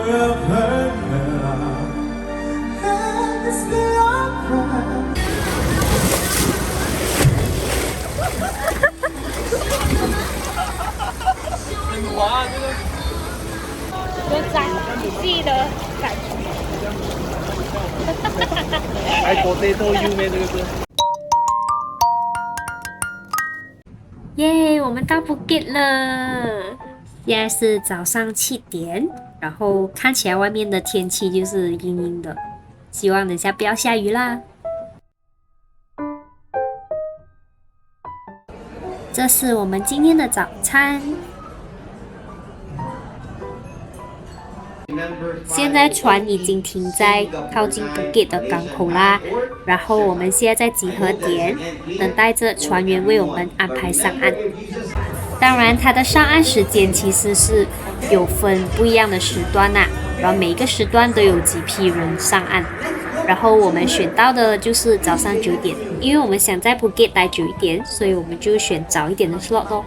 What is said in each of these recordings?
很滑这个。有展戏的感觉。还国内都有咩？这个是。耶，我们到 Phuket 了。现在是早上7点，然后看起来外面的天气就是阴阴的，希望等下不要下雨啦。这是我们今天的早餐。现在船已经停在靠近 Phuket 的港口啦，然后我们现在在集合点，等待着船员为我们安排上岸。当然，它的上岸时间其实是有分不一样的时段呐，然后每一个时段都有几批人上岸。然后我们选到的就是早上9点，因为我们想在 Phuket 待久一点，所以我们就选早一点的 slot 咯。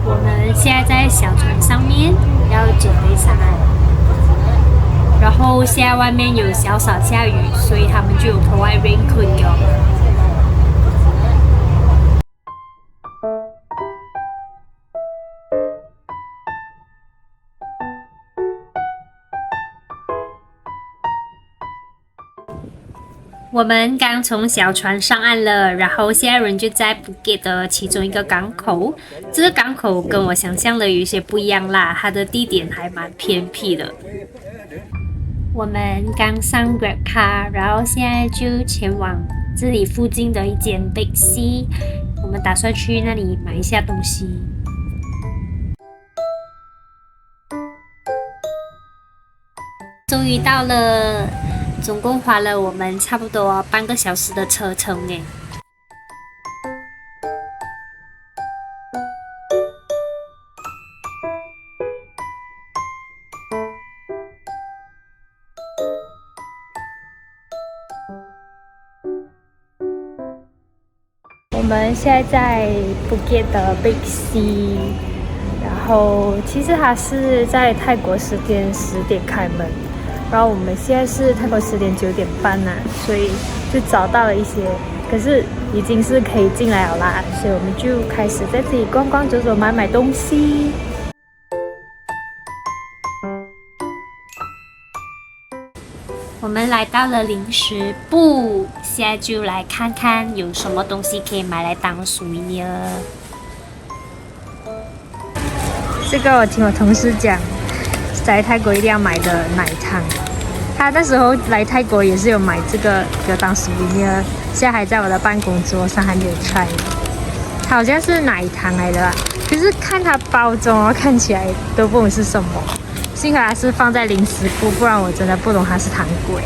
我们现在在小船上面，要准备上岸。然后现在外面有小小下雨，所以他们就有 provide raincoat 哟。我们刚从小船上岸了，然后现在人就在 Phuket 的其中一个港口。这个港口跟我想象的有一些不一样啦，它的地点还蛮偏僻的。我们刚上 Grab Car， 然后现在就前往这里附近的一间 Big C， 我们打算去那里买一下东西。终于到了，总共花了我们差不多半个小时的车程诶。我们现在在 Phuket 的 Big C， 然后其实它是在泰国时间10点开门，然后我们现在是泰国时间9点半啦，所以就找到了一些，可是已经是可以进来了啦，所以我们就开始在这里逛逛走走，买东西。我们来到了零食部，现在就来看看有什么东西可以买来当souvenir。这个我听我同事讲，在泰国一定要买的奶糖。他那时候来泰国也是有买这个给我当souvenir，现在还在我的办公桌上还没有 try。它好像是奶糖来的啦，可是看它包装看起来都不懂是什么。幸好它是放在零食部，不然我真的不懂它是糖果。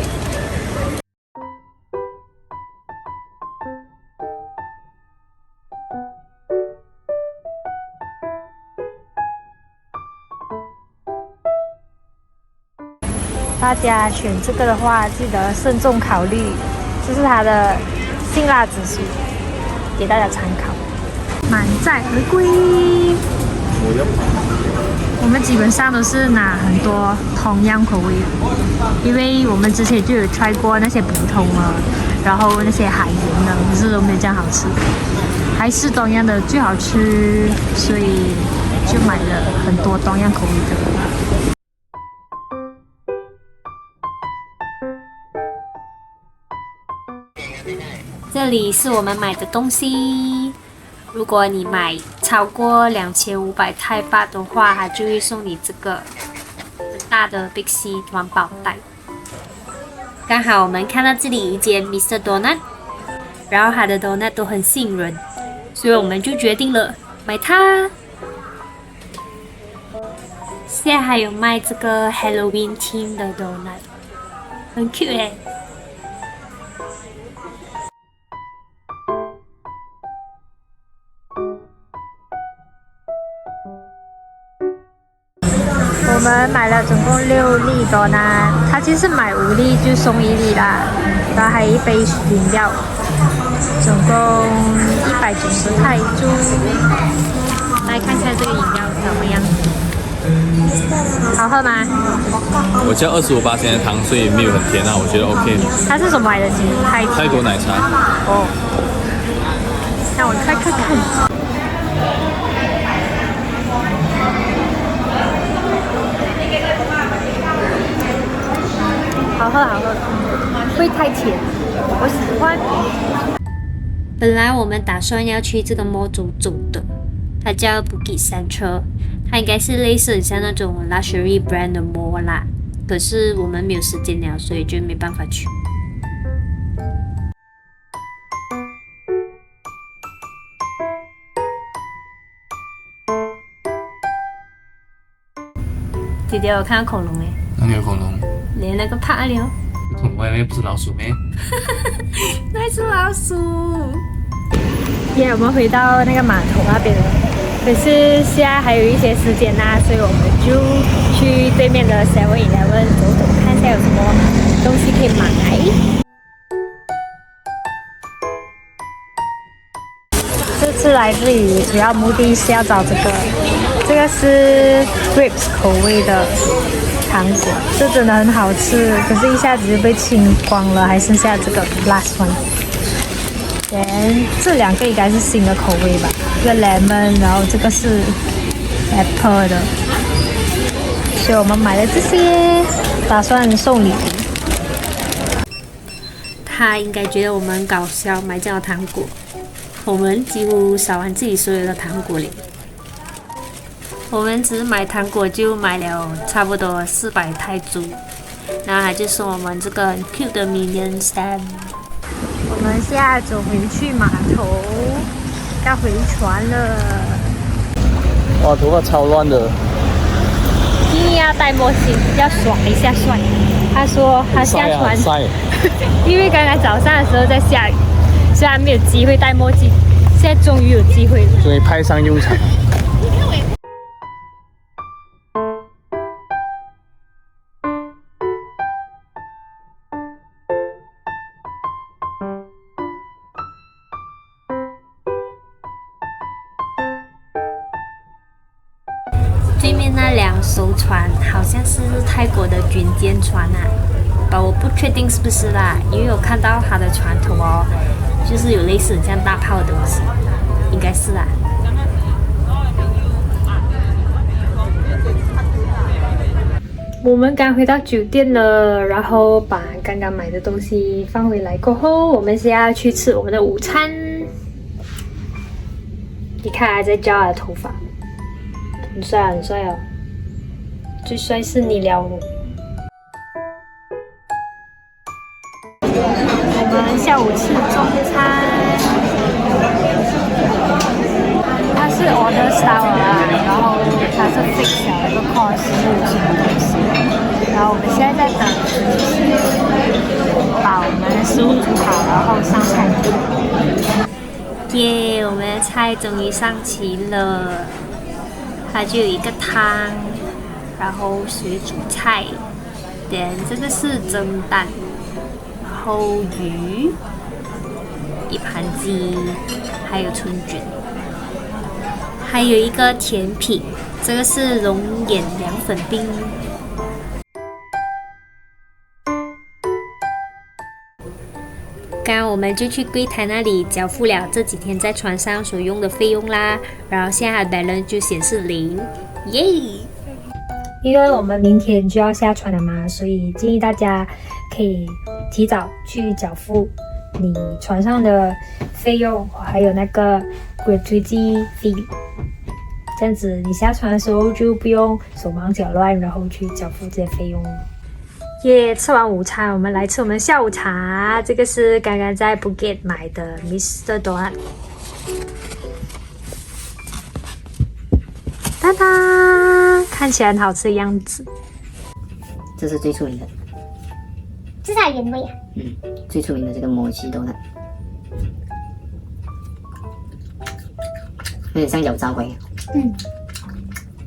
大家选这个的话，记得慎重考虑，这是它的辛辣指数，给大家参考。满载而归。我们基本上都是拿很多同样口味的，因为我们之前就有 try 过那些普通的，然后那些海盐的，可是都没有这样好吃，还是同样的最好吃，所以就买了很多同样口味的。这里是我们买的东西。如果你买超过2500泰巴的话，它就会送你这个很大的 Big C 环保袋。刚好我们看到这里有一间 Mr. Donut， 然后它的 donut 都很吸引人，所以我们就决定了买它。现在还有卖这个 Halloween theme 的 donut， 很 cute 耶。我们买了总共6粒多呢，他其实买5粒就送1粒啦，然后还有一杯饮料，总共190泰铢。来看看这个饮料怎么样，好喝吗？我加25%的糖，所以没有很甜啊，我觉得 OK。它是什么来的？泰国奶茶。哦，让我开看看。好喝，好喝，不会太甜，我喜欢。本来我们打算要去这个 mall 走走的，它叫 Bukit Central， 它应该是类似像那种 luxury brand 的 mall 啦。可是我们没有时间了，所以就没办法去。姐姐，我看到恐龙哎！哪里有恐龙？连那个帕里哦。恐龙外面不是老鼠咩？那是老鼠。我们回到那个码头那边了，可是现在还有一些时间呐，所以我们就去对面的 7-Eleven 走走，看一下有什么东西可以买。这次来这里主要目的是要找这个是 grapes 口味的糖果，这真的很好吃，可是一下子就被清光了，还剩下这个 last one。这2个应该是新的口味吧，这个 lemon， 然后这个是 apple 的，所以我们买了这些，打算送礼。他应该觉得我们很搞笑，买这样的糖果。我们几乎扫完自己所有的糖果嘞。我们只买糖果就买了差不多400泰铢，然后他就送我们这个很 cute 的 minion stand。我们现在走回去码头，要回船了。哇，头发超乱的。一定要戴墨镜，要耍一下帅。他说他下船，因为刚刚早上的时候在下雨，虽然没有机会戴墨镜，现在终于有机会了，终于派上用场。对面那2艘船好像是泰国的军舰船啊，我不确定是不是啦，因为我看到它的船头哦，就是有类似很像大炮的东西，应该是啦。我们刚回到酒店了，然后把刚刚买的东西放回来过后，我们现在要去吃我们的午餐。你看他在教他的头发。很帅啊，很帅哦！最帅是你了。我们下午吃中餐，它是 order style 啊，然后它是 fix 了一个 course 是什么东西，然后我们现在在等把我们的食物煮好，然后上菜。耶，我们的菜终于上齐了。它就有一个汤，然后水煮菜，这个是蒸蛋，然后鱼，一盘鸡，还有春卷，还有一个甜品，这个是龙眼凉粉冰。刚刚我们就去柜台那里交付了这几天在船上所用的费用啦，然后现在的 balance 就显示0，耶！因为我们明天就要下船了嘛，所以建议大家可以提早去缴付你船上的费用，还有那个 gratuity fee， 这样子你下船的时候就不用手忙脚乱，然后去缴付这些费用。吃完午餐，我们来吃我们下午茶。这个是刚刚在 Bukit 买的 Mr. Donut。哒哒，看起来很好吃的样子。这是最出名的，这是它原味啊。最出名的这个摩奇donut，有点像油炸鬼。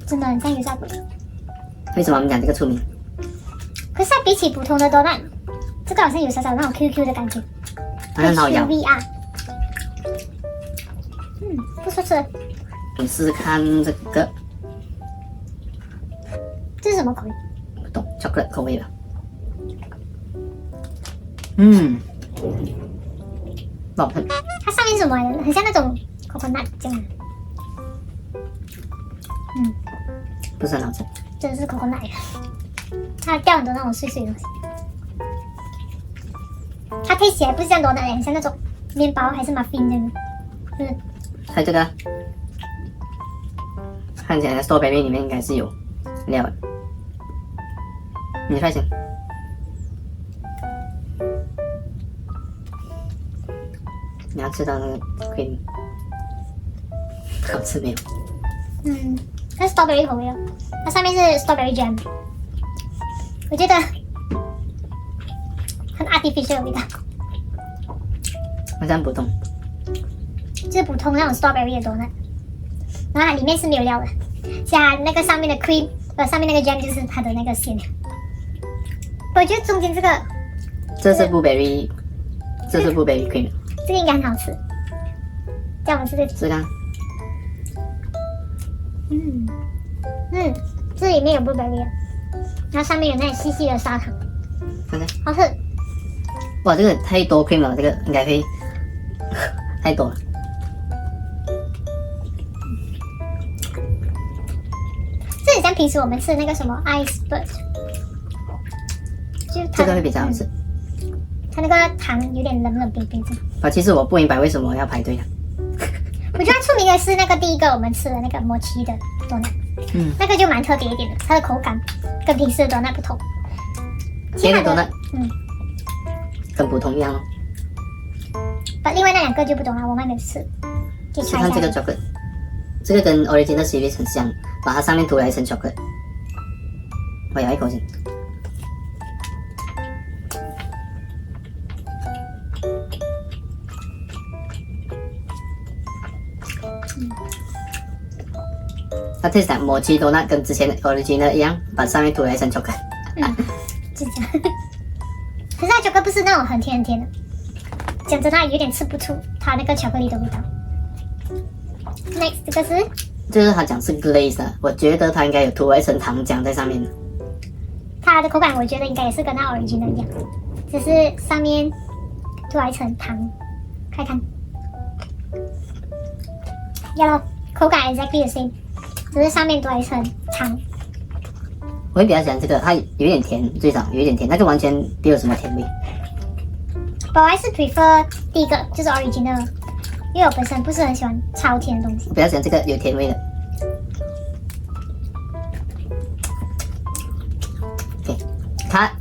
真的很像油炸鬼。为什么我们讲这个出名？可是它比起普通的 donut，这个好像有少少那种 QQ 的感觉，很好咬。 VR，不错吃。你试试看这个，这是什么口味？不懂，chocolate 口味吧。嗯，不好看。它上面是什么来的？很像那种 coconut 这样的。不是很好吃。真的是 coconut 的，它掉很多那种碎碎的东西。它配起来不是像多的，很像那种面包还是 muffin 这样的。它这个看起来 strawberry 里面应该是有料的。你快先。你要吃到那个 cream， 好吃没有？它是 strawberry 口味哦，它上面是 strawberry jam， 我觉得很 artificial 的味道，好像普通。就是普通那种 strawberry 的 donut， 然后它里面是没有料的，加那个上面的 cream， 上面那个 jam 就是它的那个馅料。我觉得中间这个这是 blueberry， 这是 blueberry cream， 这个应该很好吃，叫我们吃这个。试看。这里面有 blueberry， 然后上面有那细细的砂糖，看看。好吃。哇，这个太多 cream 了，这个应该会太多了。这很像平时我们吃的那个什么 iceberg， 就它这个会比较好吃。它那个糖有点冷冷冰冰的。其实我不明白为什么要排队啊。我觉得它出名的是那个第一个我们吃的那个mochi的 donut， 那个就蛮特别一点的，它的口感跟平时的 donut 不同。其他的 donut， 跟普通一样哦。另外那两个就不懂了，我们还没有吃。可以试 try 看这个一下。chocolate， 这个跟 original series 很像，把它上面涂了一层 chocolate。我咬一口先。它 taste like mochi donut， 跟之前的 original 一样，把上面涂了一层 chocolate。就这样。可是它chocolate不是那种很甜很甜的，讲真，它有点吃不出它那个巧克力的味道。Next 这个是，就是它讲是 glaze 的，我觉得它应该有涂了一层糖浆在上面的。它的口感我觉得应该也是跟那 original 一样，只是上面涂了一层糖，看看。呀咯，口感 exactly the same， 只是上面多了一层糖。我会比较喜欢这个，它有点甜，最少有一点甜，那个完全没有什么甜味。我还是 prefer 第一个，就是 original， 因为我本身不是很喜欢超甜的东西。我比较喜欢这个有甜味的。OK， 它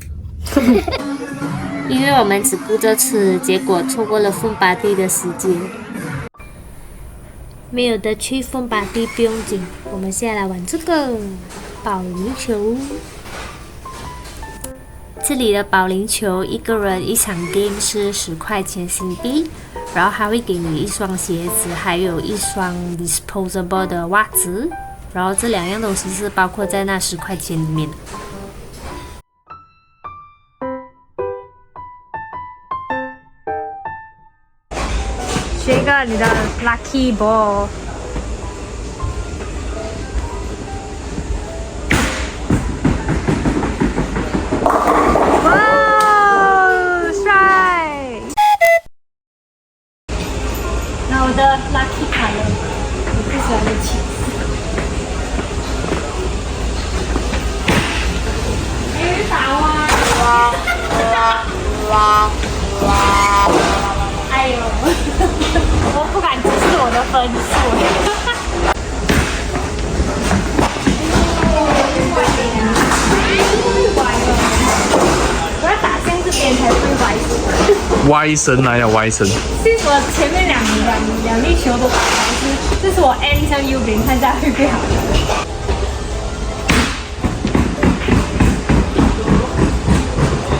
因为我们只顾着吃，结果错过了 fun party 的时间。没有得去 fun party 不用紧，我们现在来玩这个保龄球。这里的保龄球一个人一场 game 是10块钱新币，然后还会给你一双鞋子，还有一双 disposable 的袜子，然后这两样东西是包括在那10块钱里面的。学一个你的 lucky ball。哇，帅！那我的 lucky 卡了，我最喜欢的球。打哎呦，我不敢直视我的分数。我要打向这边才会歪。歪身来了，歪身。其实我前面两粒球都打好，这是我 N 向右边，看一下会不会好。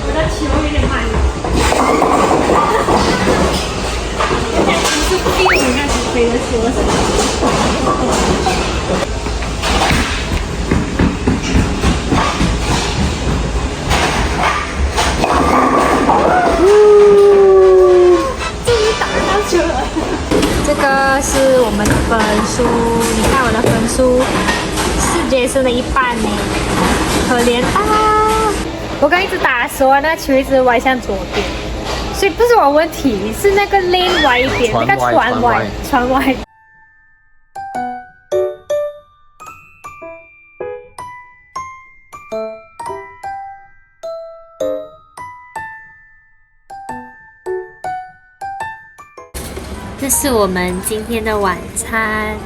我的球有点慢。是第五那只飞的球。这个是我们的分数，你看我的分数是Jason的一半呢，可怜啊！我刚一直打的时候，那个球一直歪向左边，所以不是我问题，是那个 lane 歪一点，那个船歪。这是我们今天的晚餐。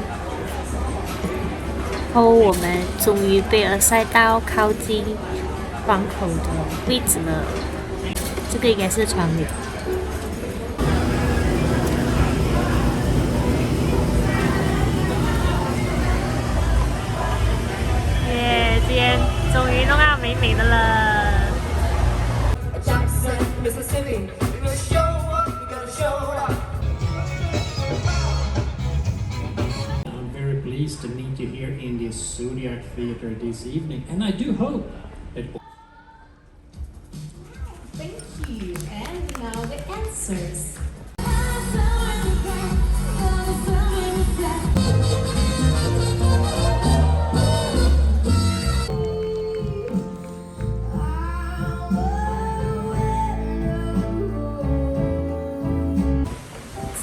然后我们终于被尔塞到靠近窗口的位置了。这个应该是窗帘。耶，今天终于弄到美美的了。Pleased to meet you here in the Zodiac Theatre this evening, and I do hope that. Thank you. And now the answers.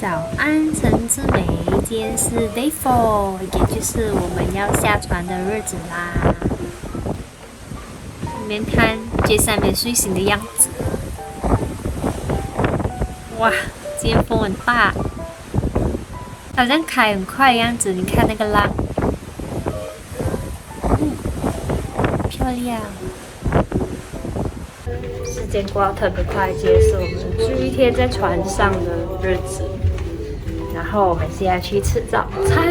早安，陈志美，今天是 Day 4，也就是我们要下船的日子啦。你们看，Jason没睡醒的样子。哇，今天风很大，好像开很快的样子。你看那个浪，漂亮。时间过得特别快，今天是我们最后一天在船上的日子。然后我们现在去吃早餐。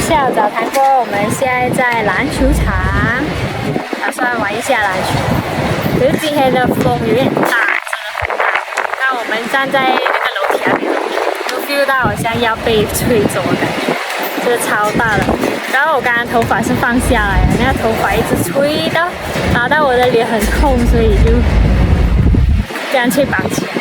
下午早餐过后，我们现在在篮球场，打算玩一下篮球。可是今天的风有点大，真的很大。那我们站在那个楼梯那边，都 feel 到好像要被吹走的感觉，真的超大的。然后我刚刚头发是放下来的，那个头发一直吹到打到我的脸很痛，所以就干脆绑起来。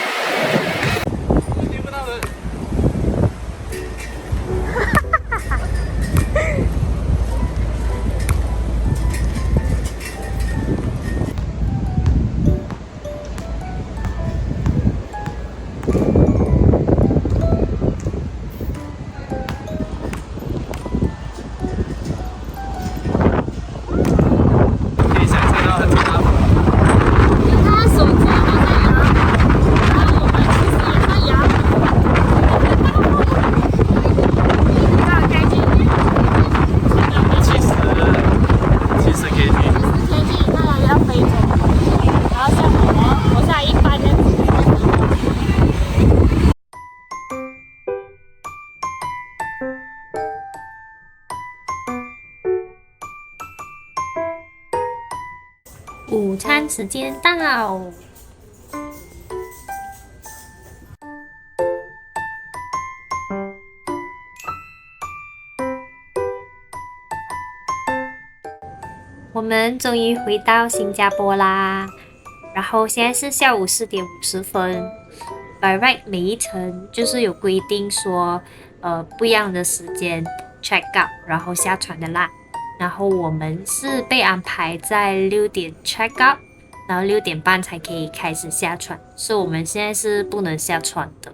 午餐时间到。我们终于回到新加坡啦，然后现在是下午4点50分。By right， 每一层就是有规定说，不一样的时间 check out， 然后下船的啦。然后我们是被安排在6点 check out， 然后6点半才可以开始下船，所以我们现在是不能下船的。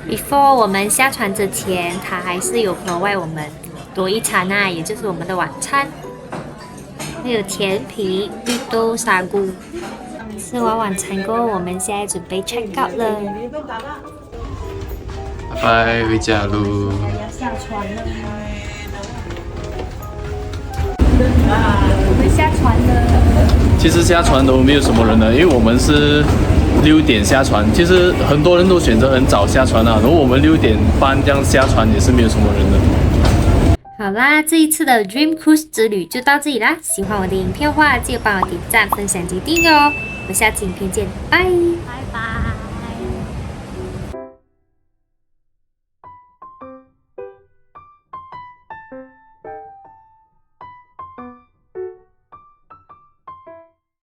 Before 我们下船之前，他还是有provide我们多一餐啊，也就是我们的晚餐，还有甜品、绿豆沙菇。吃完晚餐过后，我们现在准备 check out 了。拜拜，回家喽。要下船了。我们下船了。其实下船都没有什么人的，因为我们是6点下船。其实很多人都选择很早下船啊，然后我们6点半这样下船也是没有什么人的。好啦，这一次的 Dream Cruise 之旅就到这里啦。喜欢我的影片的话，记得帮我点赞、分享及订阅哦。我们下次影片见，拜。